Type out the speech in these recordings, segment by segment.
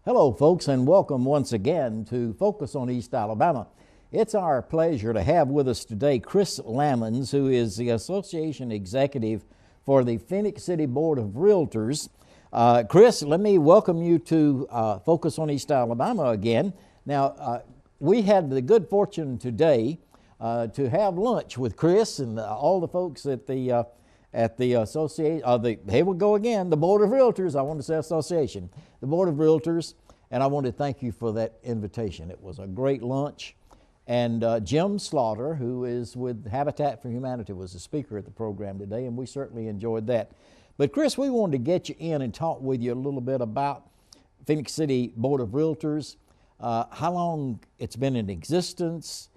Hello, folks, and welcome once again to Focus on East Alabama. It's our pleasure to have with us today Chris Lammons, who is the Association Executive for the Phenix City Board of Realtors. Chris, let me welcome you to Focus on East Alabama again. Now, we had the good fortune today to have lunch with Chris and all the folks at the association, here we go again, the Board of Realtors. I want to say association, the Board of Realtors, and I want to thank you for that invitation. It was a great lunch, and Jim Slaughter, who is with Habitat for Humanity, was the speaker at the program today, and we certainly enjoyed that. But Chris, we wanted to get you in and talk with you a little bit about Phenix City Board of Realtors, how long it's been in existence,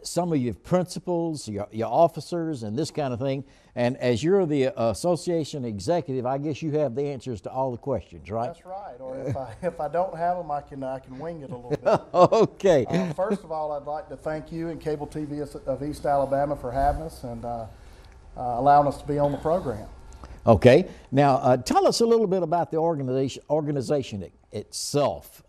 some of your principals, your officers, and this kind of thing. And as you're the association executive, I guess you have the answers to all the questions, right? That's right. Or if I don't have them, I can wing it a little bit. Okay. First of all, I'd like to thank you and Cable TV of East Alabama for having us and allowing us to be on the program. Okay. Now, tell us a little bit about the organization itself.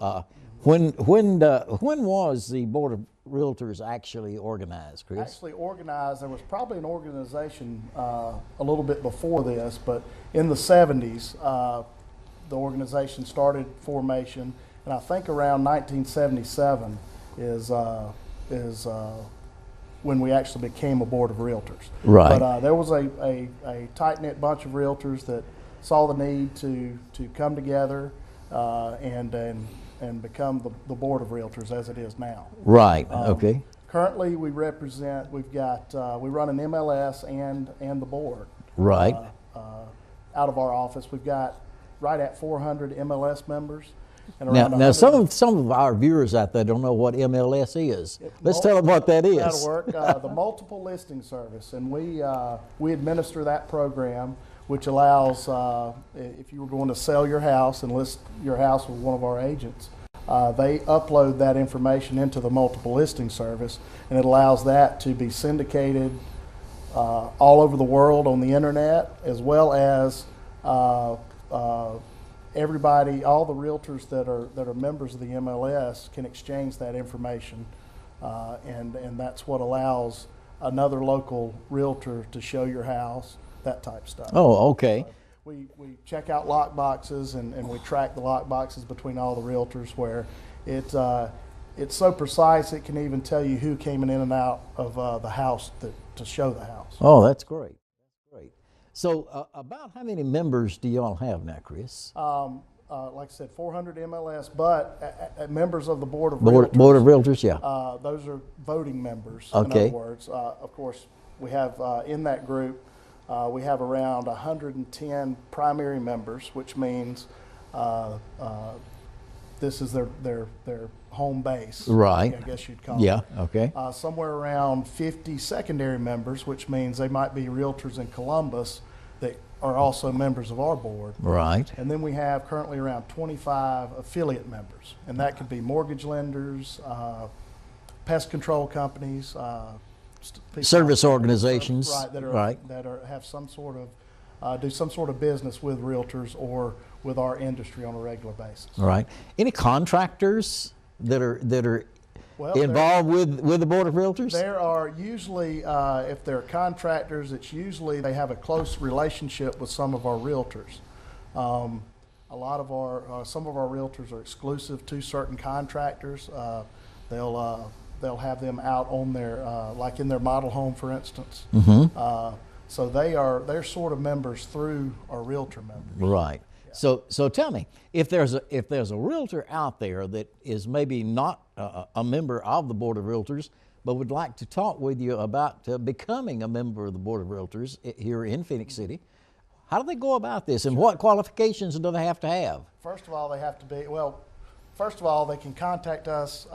When was the Board of Realtors actually organized, Chris? Actually organized, there was probably an organization a little bit before this, but in the 70s, the organization started formation, and I think around 1977 is when we actually became a Board of Realtors. Right. But there was a tight-knit bunch of realtors that saw the need to come together and become the Board of Realtors as it is now. Right. Okay. Currently, we run an MLS and the board. Right. Out of our office, we've got right at 400 MLS members. And now some of our viewers out there don't know what MLS is. Let's tell them what that is. That'll work. The multiple listing service, and we administer that program, which allows, if you were going to sell your house and list your house with one of our agents, they upload that information into the multiple listing service, and it allows that to be syndicated all over the world on the internet, as well as everybody, all the realtors that are members of the MLS can exchange that information, and that's what allows another local realtor to show your house, that type of stuff. Oh, okay. We check out lock boxes and we track the lock boxes between all the realtors, where it's so precise it can even tell you who came in and out of the house to show the house. Oh, that's great. That's great. So about how many members do y'all have now, Chris? Like I said, 400 MLS, but members of the Board of Realtors. Board of Realtors, yeah. Those are voting members, okay. In other words. Of course, we have in that group, we have around 110 primary members, which means this is their home base. Right. I guess you'd call it. Yeah, okay. Somewhere around 50 secondary members, which means they might be realtors in Columbus that are also members of our board. Right. And then we have currently around 25 affiliate members, and that could be mortgage lenders, pest control companies, service organizations, right, that have some sort of do some sort of business with realtors or with our industry on a regular basis. Right. Any contractors that are involved with the Board of Realtors? There are usually, if they're contractors, it's usually they have a close relationship with some of our realtors. A lot of some of our realtors are exclusive to certain contractors. They'll have them out on their, like in their model home, for instance. Mm-hmm. So they're sort of members through our realtor members. Right. Yeah. So tell me, if there's a realtor out there that is maybe not a member of the Board of Realtors, but would like to talk with you about becoming a member of the Board of Realtors here in Phenix City, how do they go about this, and what qualifications do they have to have? First of all, they have to be, well, first of all, they can contact us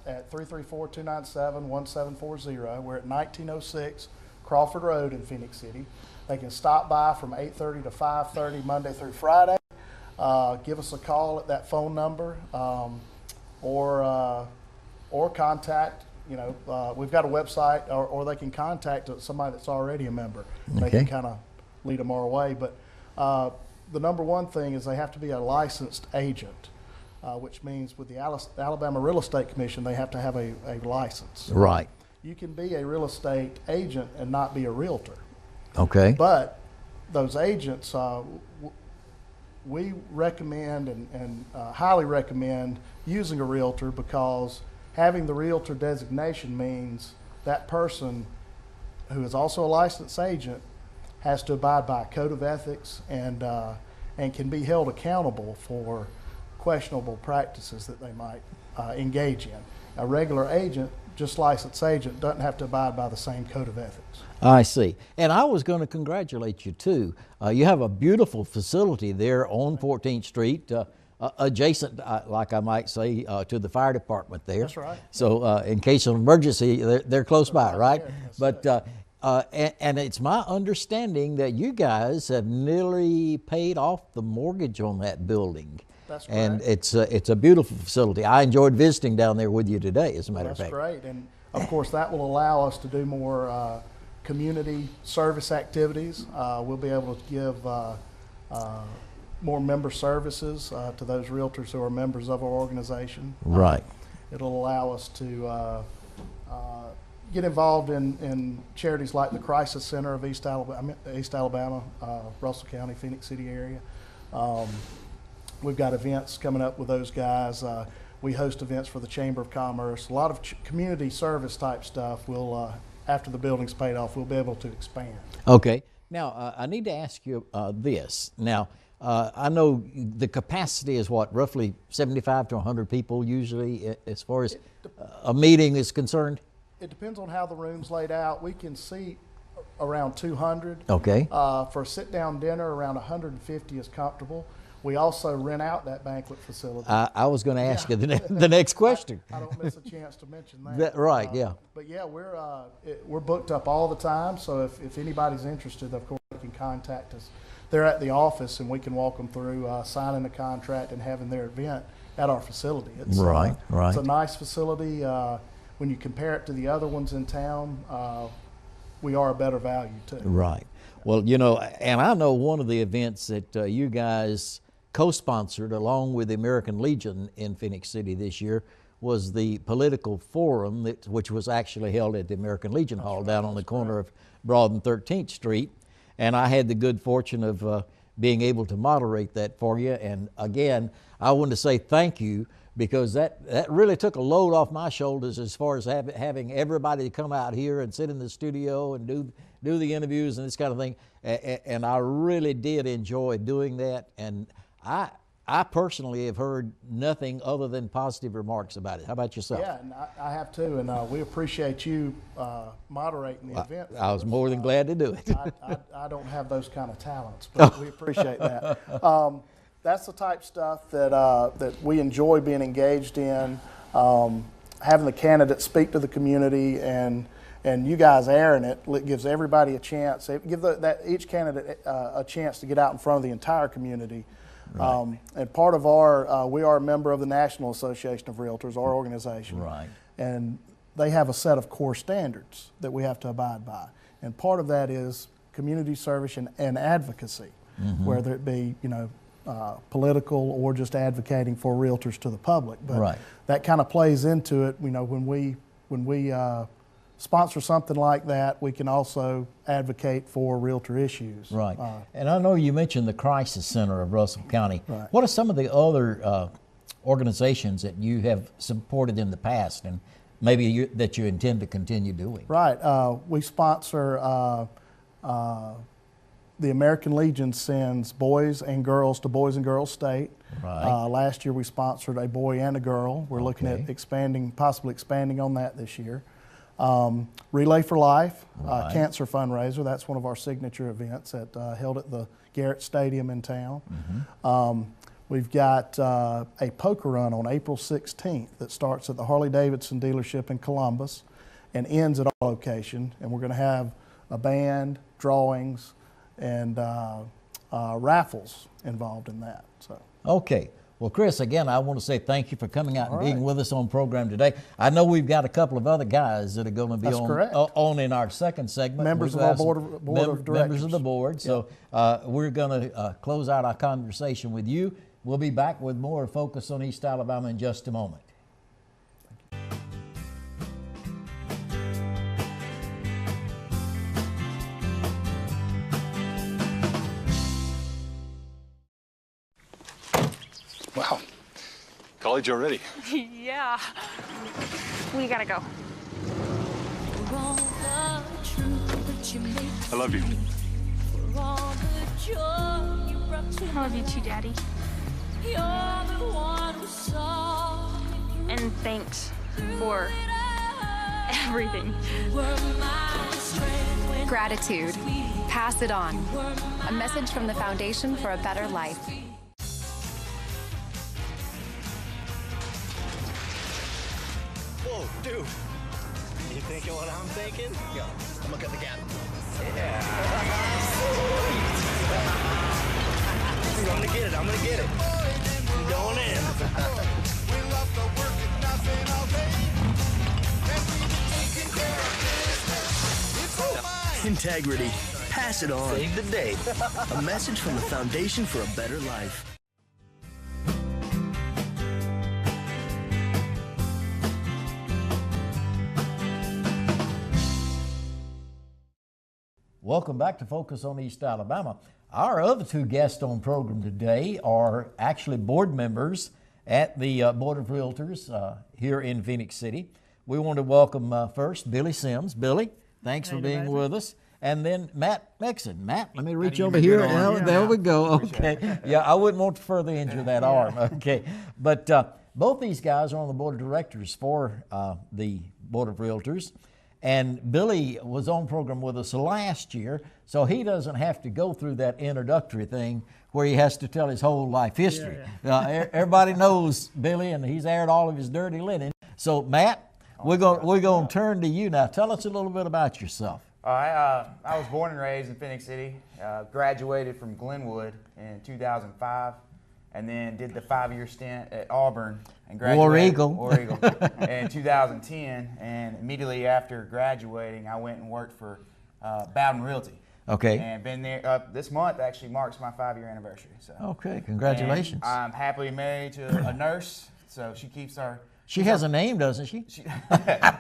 at 334-297-1740. We're at 1906 Crawford Road in Phenix City. They can stop by from 8:30 to 5:30 Monday through Friday. Give us a call at that phone number, or contact. We've got a website, or they can contact somebody that's already a member. Okay. They can kind of lead them our way. But the number one thing is they have to be a licensed agent. which means with the Alabama Real Estate Commission, they have to have a license. Right. You can be a real estate agent and not be a realtor. Okay. But those agents, we recommend and highly recommend using a realtor, because having the realtor designation means that person who is also a licensed agent has to abide by a code of ethics and can be held accountable for questionable practices that they might engage in. A regular agent, just licensed agent, doesn't have to abide by the same code of ethics. I see. And I was going to congratulate you too. You have a beautiful facility there on 14th Street, adjacent, like I might say, to the fire department there. That's right. So in case of emergency, they're close by, right? Yes, but and it's my understanding that you guys have nearly paid off the mortgage on that building. That's and correct. it's a beautiful facility. I enjoyed visiting down there with you today, as a matter of fact. That's great. And of course, that will allow us to do more community service activities. We'll be able to give more member services to those realtors who are members of our organization. Right. It'll allow us to get involved in charities like the Crisis Center of East Alabama, Russell County, Phenix City area. We've got events coming up with those guys. We host events for the Chamber of Commerce. A lot of community service type stuff. We'll, after the building's paid off, we'll be able to expand. Okay. Now, I need to ask you this. Now, I know the capacity is what, roughly 75 to 100 people usually, as far as a meeting is concerned? It depends on how the room's laid out. We can seat around 200. Okay. For a sit-down dinner, around 150 is comfortable. We also rent out that banquet facility. I was going to ask you the next question. I don't miss a chance to mention that. Right, yeah. But yeah, we're booked up all the time, so if anybody's interested, of course, they can contact us. They're at the office, and we can walk them through signing the contract and having their event at our facility. It's, right. It's a nice facility. When you compare it to the other ones in town, we are a better value too. Right. Well, you know, and I know one of the events that you guys co-sponsored along with the American Legion in Phenix City this year was the political forum, which was actually held at the American Legion Hall down on the corner of Broad and 13th Street. And I had the good fortune of being able to moderate that for you. And again, I want to say thank you, because that really took a load off my shoulders as far as having everybody come out here and sit in the studio and do the interviews and this kind of thing. And I really did enjoy doing that. And I personally have heard nothing other than positive remarks about it. How about yourself? Yeah, and I have too, and we appreciate you moderating the event. I was more than glad to do it. I don't have those kind of talents, but we appreciate that. That's the type of stuff that we enjoy being engaged in, having the candidates speak to the community, and you guys airing it gives everybody a chance. Each candidate a chance to get out in front of the entire community. Right. And part of we are a member of the National Association of Realtors, our organization. Right. And they have a set of core standards that we have to abide by. And part of that is community service and advocacy, whether it be, political or just advocating for realtors to the public. But that kind of plays into it. When we sponsor something like that, we can also advocate for realtor issues. Right. And I know you mentioned the Crisis Center of Russell County. Right. What are some of the other organizations that you have supported in the past, and maybe that you intend to continue doing? Right. We sponsor the American Legion sends boys and girls to Boys and Girls State. Right. Last year we sponsored a boy and a girl. We're looking at possibly expanding on that this year. Relay for Life, cancer fundraiser. That's one of our signature events held at the Garrett Stadium in town. We've got a poker run on April 16th that starts at the Harley-Davidson dealership in Columbus and ends at our location. And we're going to have a band, drawings, and raffles involved in that. So. Okay. Well, Chris, again, I want to say thank you for coming out and being with us on program today. I know we've got a couple of other guys that are going to be on in our second segment. Members of our board of directors. Members of the board. So we're going to close out our conversation with you, We'll be back with more Focus on East Alabama in just a moment. Wow. College already? Yeah. We gotta go. I love you. I love you too, Daddy. And thanks for everything. Gratitude. Pass it on. A message from the Foundation for a Better Life. Whoa, dude. You thinking what I'm thinking? Yo, I'm gonna cut the gap. Yeah. I'm gonna get it. I'm gonna get it. I'm going in. Integrity. Pass it on. Save the day. A message from the Foundation for a Better Life. Welcome back to Focus on East Alabama. Our other two guests on program today are actually board members at the Board of Realtors here in Phenix City. We want to welcome first Billy Sims. Billy, thanks for being with us. And then Matt Mixon. Matt, let me reach over here. There we go. Okay. Yeah, I wouldn't want to further injure that arm. Okay. But both these guys are on the Board of Directors for the Board of Realtors. And Billy was on program with us last year, so he doesn't have to go through that introductory thing where he has to tell his whole life history. Everybody knows Billy, and he's aired all of his dirty linen. So, Matt, we're going to turn to you now. Tell us a little bit about yourself. I was born and raised in Phenix City, graduated from Glenwood in 2005, and then did the 5-year stint at Auburn and graduated War Eagle in 2010. And immediately after graduating, I went and worked for Bowden Realty. Okay. And been there this month actually marks my 5-year anniversary. So. Okay, congratulations. And I'm happily married to a nurse, so she keeps our. She has a name, doesn't she?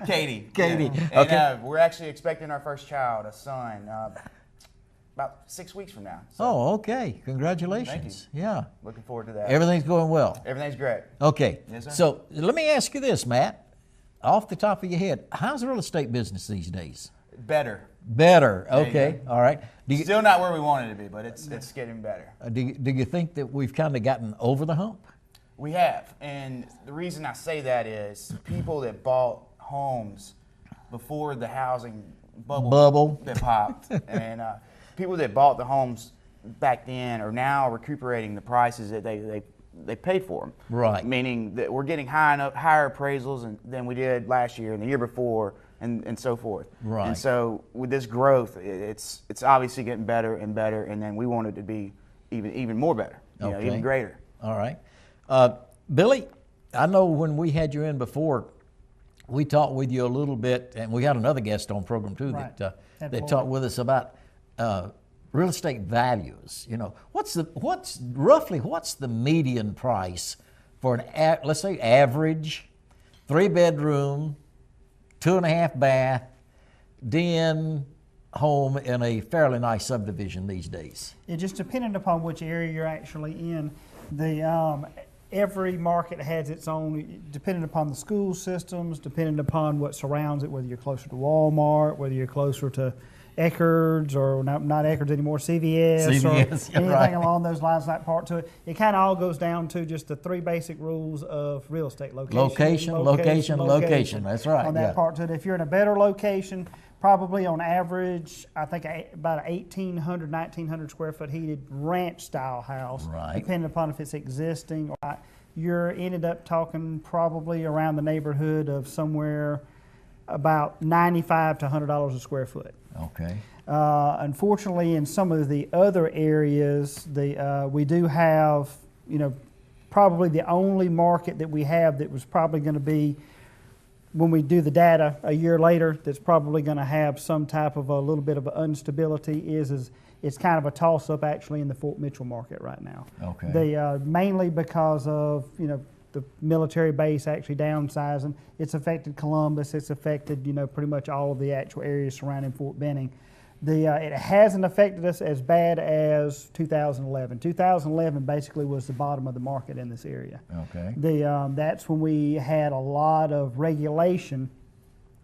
Katie. Katie. Yeah. Okay. And we're actually expecting our first child, a son, about 6 weeks from now. So. Oh, okay. Congratulations. Thank you. Yeah. Looking forward to that. Everything's going well. Everything's great. Okay. Yes, sir. So let me ask you this, Matt. Off the top of your head, how's the real estate business these days? Better. Better. There you Okay. go. All right. Still not where we wanted to be, but it's getting better. Do you think that we've kind of gotten over the hump? We have, and the reason I say that is people that bought homes before the housing bubble that popped, and people that bought the homes back then are now recuperating the prices that they paid for them. Right. Meaning that we're getting higher appraisals than we did last year and the year before, and so forth. Right. And so with this growth, it's obviously getting better and better, and then we want it to be even more better, Okay. even greater. All right. Billy, I know when we had you in before, we talked with you a little bit, and we had another guest on program too that talked with us about real estate values. You know, what's the median price for an let's say average 3-bedroom, 2.5 bath, den home in a fairly nice subdivision these days? It just depending upon which area you're actually in. Every market has its own, depending upon the school systems, depending upon what surrounds it, whether you're closer to Walmart, whether you're closer to Eckerd's or not Eckerd's anymore, CVS or anything right. along those lines, that part to it. It kind of all goes down to just the 3 basic rules of real estate: location. That's right. On that part to it. If you're in a better location, probably on average, I think about an 1,800, 1,900 square foot heated ranch style house, right. depending upon if it's existing or not. You're ended up talking probably around the neighborhood of somewhere about $95 to $100 a square foot. Okay. Unfortunately, in some of the other areas, we do have, probably the only market that we have that was probably going to be when we do the data a year later, that's probably going to have some type of a little bit of instability. Is it's kind of a toss-up actually in the Fort Mitchell market right now. Okay. Mainly because of the military base actually downsizing. It's affected Columbus. It's affected pretty much all of the actual areas surrounding Fort Benning. It hasn't affected us as bad as 2011. 2011 basically was the bottom of the market in this area. Okay. That's when we had a lot of regulation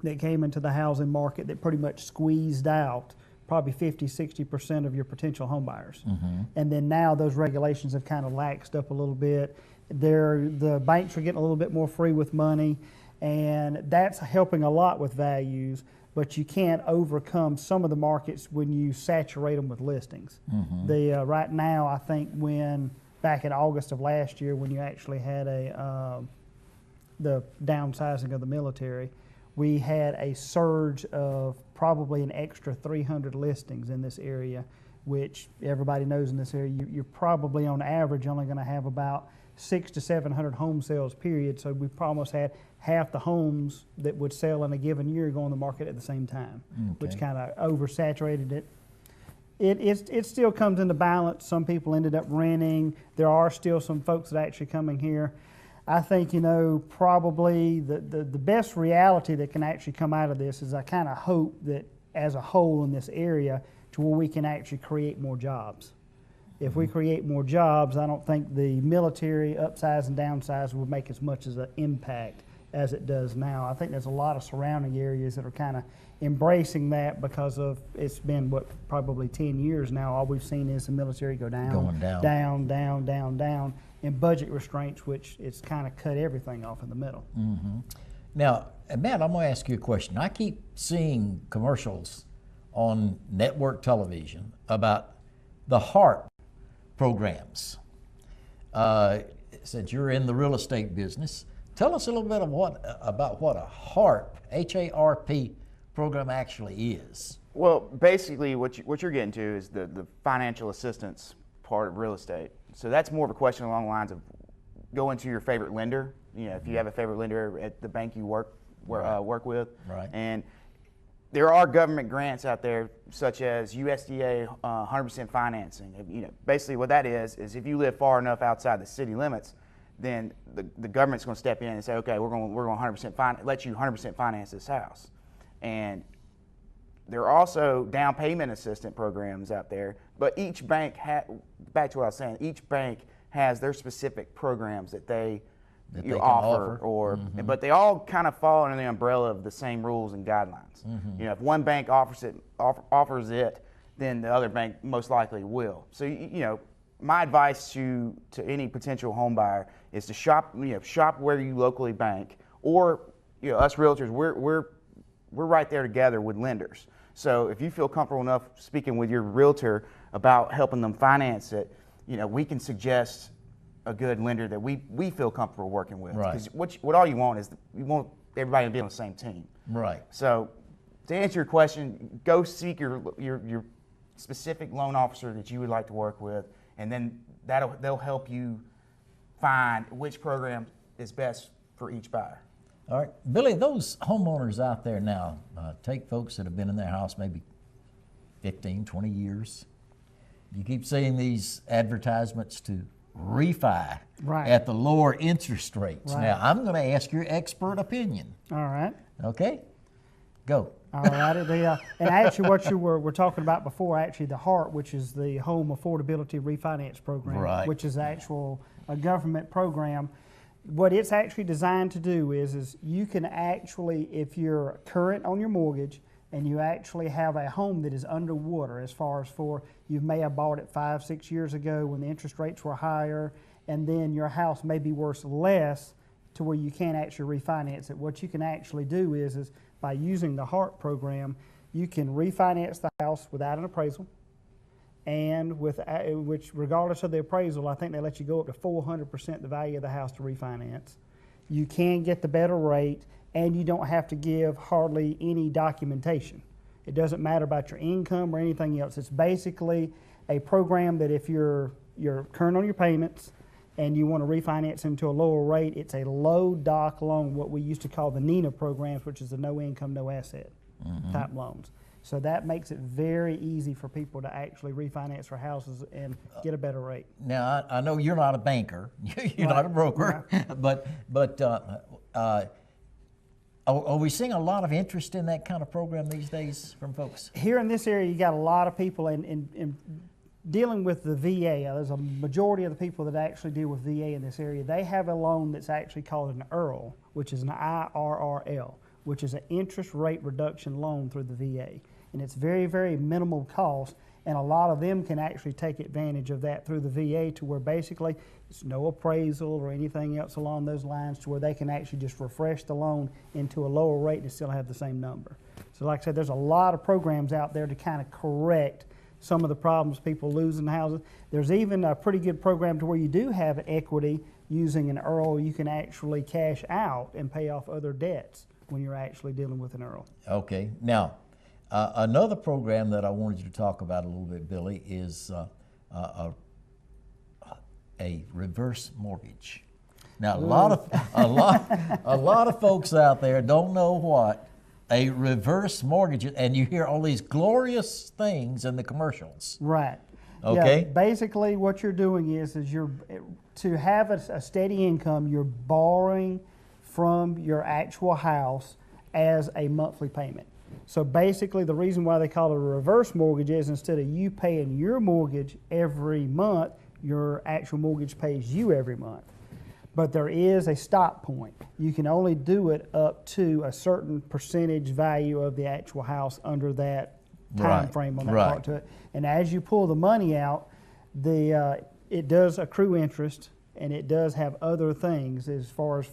that came into the housing market that pretty much squeezed out probably 50-60% of your potential home buyers. Mm-hmm. And then now those regulations have kind of laxed up a little bit. The banks are getting a little bit more free with money, and that's helping a lot with values. But you can't overcome some of the markets when you saturate them with listings. Mm-hmm. Right now, I think back in August of last year, when you actually had the downsizing of the military, we had a surge of probably an extra 300 listings in this area, which everybody knows in this area, you're probably on average only going to have about 600 to 700 home sales period. So we almost had half the homes that would sell in a given year go on the market at the same time, which kind of oversaturated it. It still comes into balance. Some people ended up renting. There are still some folks that are actually coming here. I think, probably the best reality that can actually come out of this is I kind of hope that as a whole in this area to where we can actually create more jobs. If we create more jobs, I don't think the military upsize and downsize will make as much as an impact as it does now. I think there's a lot of surrounding areas that are kind of embracing that because of it's been probably 10 years now. All we've seen is the military go down, down, and budget restraints, which it's kind of cut everything off in the middle. Mm-hmm. Now, Matt, I'm going to ask you a question. I keep seeing commercials on network television about the HARP programs. Since you're in the real estate business, tell us a little bit about what a HARP, H-A-R-P program actually is. Well, basically what you're getting to is the financial assistance part of real estate. So that's more of a question along the lines of going to your favorite lender. If you have a favorite lender at the bank you work with. Right. And there are government grants out there, such as USDA 100% financing. Basically what that is if you live far enough outside the city limits, then the government's going to step in and say, okay, we're going to 100% let you 100% finance this house. And there are also down payment assistance programs out there, but each bank back to what I was saying, each bank has their specific programs that they offer. But they all kind of fall under the umbrella of the same rules and guidelines. Mm-hmm. If one bank offers it, then the other bank most likely will. So my advice to any potential home buyer is to shop where you locally bank, or us realtors, we're right there together with lenders. So if you feel comfortable enough speaking with your realtor about helping them finance it, we can suggest a good lender that we feel comfortable working with. Right. Because what all you want is you want everybody to be on the same team. Right. So to answer your question, go seek your specific loan officer that you would like to work with, and then they'll help you find which program is best for each buyer. All right, Billy, those homeowners out there now, take folks that have been in their house maybe 15, 20 years. You keep seeing these advertisements to refi at the lower interest rates. Right. Now, I'm going to ask your expert opinion. All right. Okay? Go. All right. And actually what you were talking about before, actually the HARP, which is the Home Affordability Refinance Program, which is a government program. What it's actually designed to do is you can actually, if you're current on your mortgage and you actually have a home that is underwater as far as you may have bought it 5-6 years ago when the interest rates were higher, and then your house may be worth less to where you can't actually refinance it. What you can actually do is by using the HARP program, you can refinance the house without an appraisal, and which regardless of the appraisal, I think they let you go up to 400% the value of the house to refinance. You can get the better rate, and you don't have to give hardly any documentation. It doesn't matter about your income or anything else. It's basically a program that if you're current on your payments and you want to refinance into a lower rate, it's a low doc loan, what we used to call the NINA programs, which is the no income, no asset type loans. So that makes it very easy for people to actually refinance their houses and get a better rate. Now, I know you're not a banker, you're not a broker, but are we seeing a lot of interest in that kind of program these days from folks? Here in this area, you got a lot of people in dealing with the VA. There's a majority of the people that actually deal with VA in this area. They have a loan that's actually called an IRRL, which is an IRRL, which is an interest rate reduction loan through the VA. And it's very, very minimal cost, and a lot of them can actually take advantage of that through the VA, to where basically it's no appraisal or anything else along those lines, to where they can actually just refresh the loan into a lower rate and still have the same number. So like I said, there's a lot of programs out there to kind of correct some of the problems people losing houses. There's even a pretty good program to where you do have equity using an IRRL. You can actually cash out and pay off other debts when you're actually dealing with an IRRL. Okay. Now, another program that I wanted you to talk about a little bit, Billy, is a reverse mortgage. Now, a lot of folks out there don't know what a reverse mortgage is, and you hear all these glorious things in the commercials. Right. Okay. Yeah, basically, what you're doing is you're to have a steady income. You're borrowing from your actual house as a monthly payment. So basically, the reason why they call it a reverse mortgage is, instead of you paying your mortgage every month, your actual mortgage pays you every month. But there is a stop point. You can only do it up to a certain percentage value of the actual house under that time frame on that part to it. And as you pull the money out, it does accrue interest, and it does have other things as far as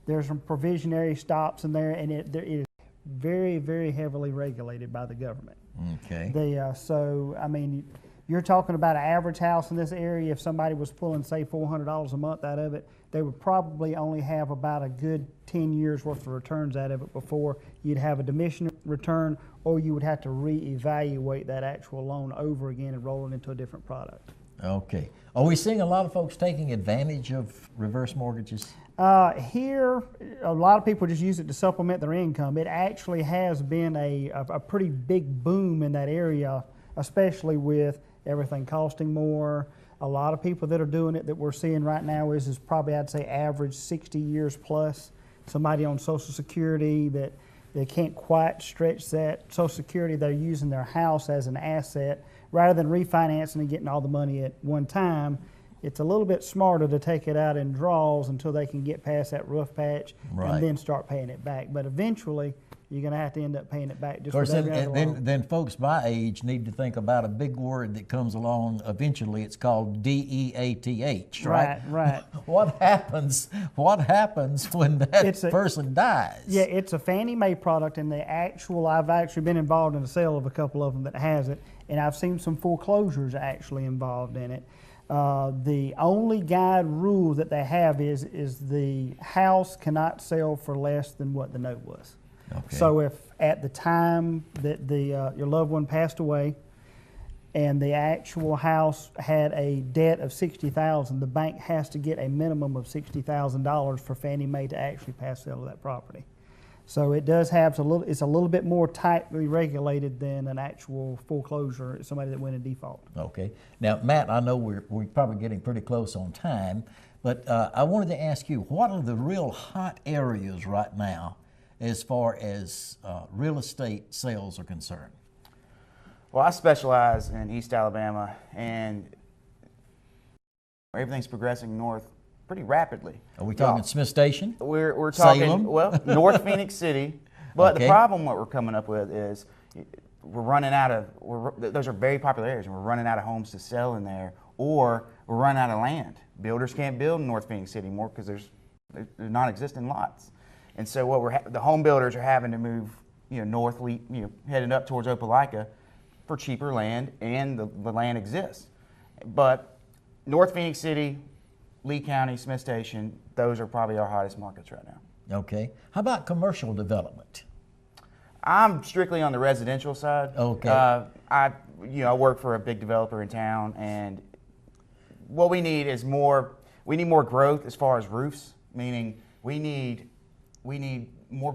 there's some provisionary stops in there, and it is very, very heavily regulated by the government. Okay. So, I mean, you're talking about an average house in this area. If somebody was pulling, say, $400 a month out of it, they would probably only have about a good 10 years worth of returns out of it before you'd have a diminishing return, or you would have to reevaluate that actual loan over again and roll it into a different product. Okay. Are we seeing a lot of folks taking advantage of reverse mortgages? Here, a lot of people just use it to supplement their income. It actually has been a pretty big boom in that area, especially with everything costing more. A lot of people that are doing it that we're seeing right now is probably, I'd say, average 60 years plus. Somebody on Social Security that they can't quite stretch that Social Security, they're using their house as an asset. Rather than refinancing and getting all the money at one time, it's a little bit smarter to take it out in draws until they can get past that rough patch and then start paying it back. But eventually, you're going to have to end up paying it back. Just of course, then folks my age need to think about a big word that comes along eventually. It's called DEATH, right? Right. What happens when that person dies? Yeah, it's a Fannie Mae product, and I've actually been involved in the sale of a couple of them that has it, and I've seen some foreclosures actually involved in it. The only guide rule that they have is the house cannot sell for less than what the note was. Okay. So if at the time that your loved one passed away and the actual house had a debt of $60,000, the bank has to get a minimum of $60,000 for Fannie Mae to actually pass sale of that property. So it does have it's a little bit more tightly regulated than an actual foreclosure, somebody that went in default. Okay. Now, Matt, I know we're probably getting pretty close on time, but I wanted to ask you, what are the real hot areas right now as far as real estate sales are concerned? Well, I specialize in East Alabama, and everything's progressing north pretty rapidly. Are we talking Smith Station? We're talking Salem? Well, North Phenix City. But the problem what we're coming up with is we're running out of those are very popular areas, and we're running out of homes to sell in there, or we're running out of land. Builders can't build in North Phenix City anymore because they're non-existent lots. And so the home builders are having to move, northly, heading up towards Opelika for cheaper land, and the land exists. But North Phenix City, Lee County, Smith Station, those are probably our hottest markets right now. Okay. How about commercial development? I'm strictly on the residential side. Okay. I work for a big developer in town, and what we need is more. we need more growth as far as roofs, meaning we need more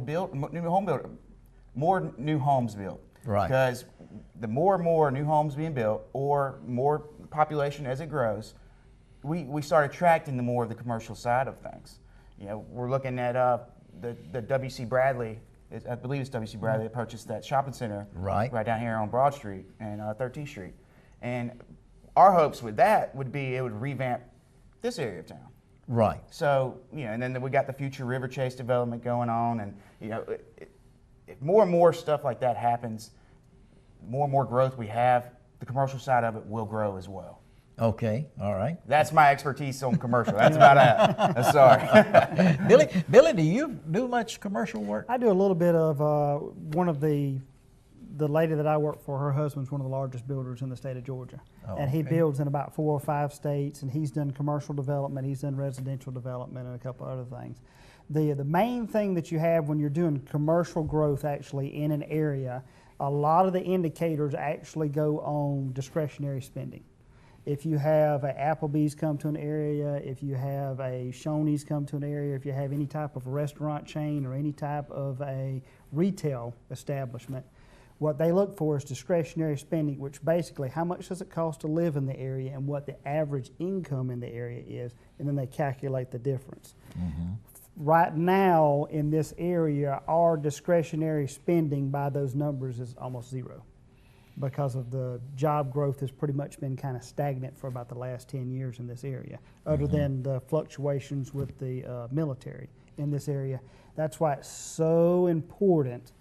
new homes built. Right. Because the more and more new homes being built, or more population as it grows, we start attracting the more of the commercial side of things. You know, we're looking at the W.C. Bradley. I believe it's W.C. Bradley that purchased that shopping center right down here on Broad Street and 13th Street. And our hopes with that would be it would revamp this area of town. Right. So, you know, and then we got the future River Chase development going on, and, you know, if more and more stuff like that happens, more and more growth we have, the commercial side of it will grow as well. Okay, all right. That's my expertise on commercial. That's about it. I'm sorry. Billy, do you do much commercial work? I do a little bit of one of the lady that I work for, her husband's one of the largest builders in the state of Georgia. Oh, and he builds in about 4 or 5 states, and he's done commercial development, he's done residential development, and a couple other things. The main thing that you have when you're doing commercial growth actually in an area, a lot of the indicators actually go on discretionary spending. If you have an Applebee's come to an area, if you have a Shoney's come to an area, if you have any type of a restaurant chain or any type of a retail establishment, what they look for is discretionary spending, which basically how much does it cost to live in the area and what the average income in the area is, and then they calculate the difference. Mm-hmm. Right now in this area, our discretionary spending by those numbers is almost zero, because of the job growth has pretty much been kind of stagnant for about the last 10 years in this area, other than the fluctuations with the military in this area. That's why it's so important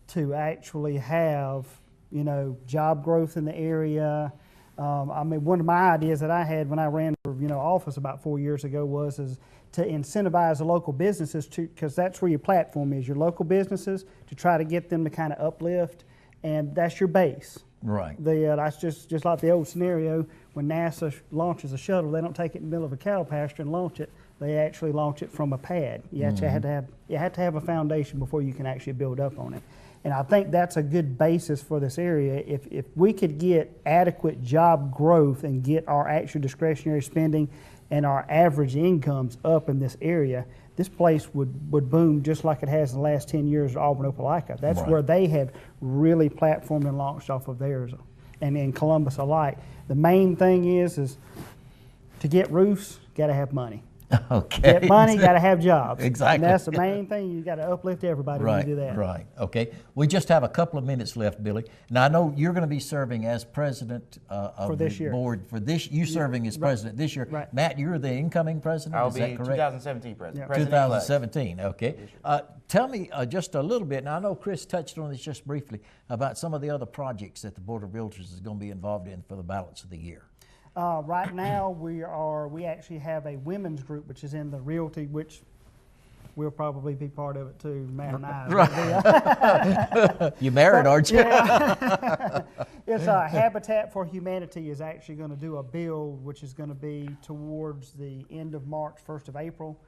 to actually have, you know, job growth in the area. I mean, one of my ideas that I had when I ran for, you know, office about 4 years ago is to incentivize the local businesses to, because that's where your platform is, your local businesses, to try to get them to kind of uplift, and that's your base. Right. That's just like the old scenario when NASA launches a shuttle. They don't take it in the middle of a cattle pasture and launch it. They actually launch it from a pad. You have to have a foundation before you can actually build up on it. And I think that's a good basis for this area. If we could get adequate job growth and get our actual discretionary spending and our average incomes up in this area, this place would boom just like it has in the last 10 years at Auburn, Opelika. That's where they have really platformed and launched off of theirs, and in Columbus alike. The main thing is to get roofs, got to have money. Okay. Get money, got to have jobs. Exactly. And that's the main thing. You got to uplift everybody when you do that. Right. Okay. We just have a couple of minutes left, Billy. Now I know you're going to be serving as president of the board for this. You serving as president this year. Right. Matt, you're the incoming president. I'll is be that correct? 2017 president. Yeah. 2017. Okay. Tell me just a little bit. Now I know Chris touched on this just briefly about some of the other projects that the Board of Realtors is going to be involved in for the balance of the year. Right now, we actually have a women's group which is in the realty, which we'll probably be part of it too, Matt and I. Right. You married, aren't you? Yeah. It's Habitat for Humanity is actually going to do a build, which is going to be towards the end of March, 1st of April.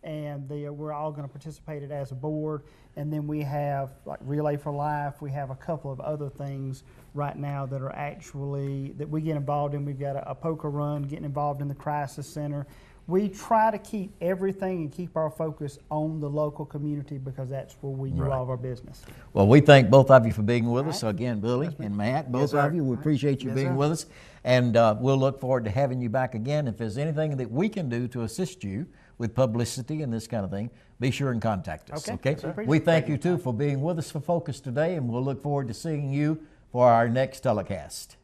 And we're all going to participate in it as a board. And then we have like Relay for Life. We have a couple of other things right now that are actually that we get involved in. We've got a poker run, getting involved in the crisis center. We try to keep everything and keep our focus on the local community, because that's where we do all of our business. Well, we thank both of you for being with us. Again, Billy and Matt, both of you, we appreciate you being with us. And we'll look forward to having you back again. If there's anything that we can do to assist you with publicity and this kind of thing, be sure and contact us. Okay? We thank you too for being with us for Focus today, and we'll look forward to seeing you for our next telecast.